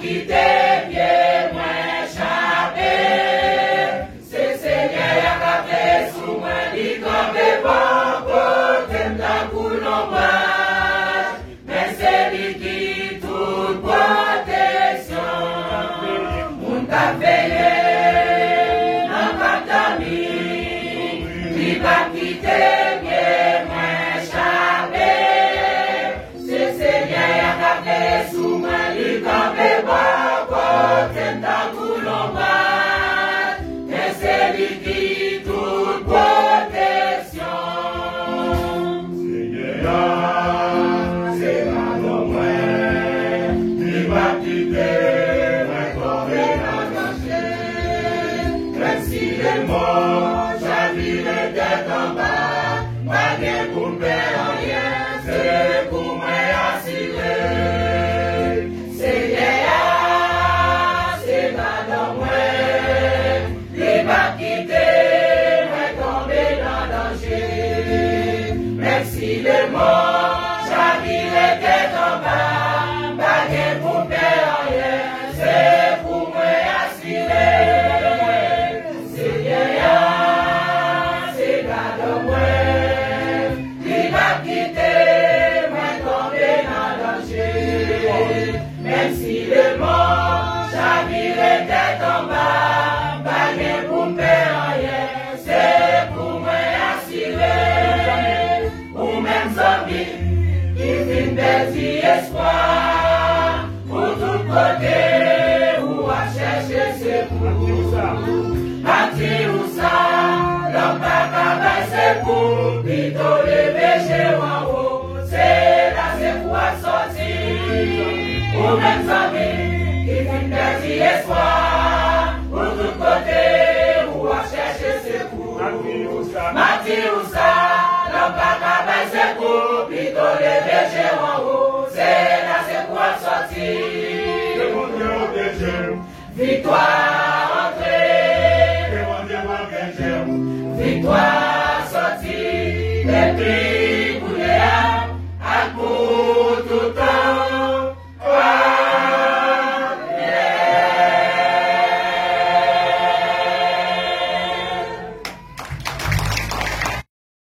quitter pied, moi échappé. C'est Seigneur qui a fait sous moi, il campe bon côté la coulombe. Mais c'est lui qui toute protection. Mon café, non pas d'amis, il va quitter pied, moi échappé. C'est Seigneur qui a fait sous moi, il campe bon côté la coulombe. Mais c'est lui qui toute protection. C'est pas non moins, il va quitter, mais tomber dans le danger. Même si les morts, sa vie était en bas, pas de pour faire rien, c'est pour moi assuré. C'est pas non moins, il va quitter, mais tomber dans le danger. Même si les morts, sa vie était en bas, pas de pour faire rien, c'est pour moi assuré. C'est pas non moins, il va quitter, mais tomber dans le danger. Même si les morts, sa vie était en bas, pas de pour faire rien, c'est pour moi assuré. Ou même zombie, qui finit perdu espoir, pour tout côté, ou à chercher secours. Partir où ça, l'homme pas capable secours, plutôt les péchés en haut, c'est là c'est pour sortir. Ou même zombie, qui finit perdu espoir, pour tout côté, ou à chercher secours. Partir où ça, l'homme pas capable secours, plutôt les péchés en haut, c'est là c'est pour sortir. Victoire.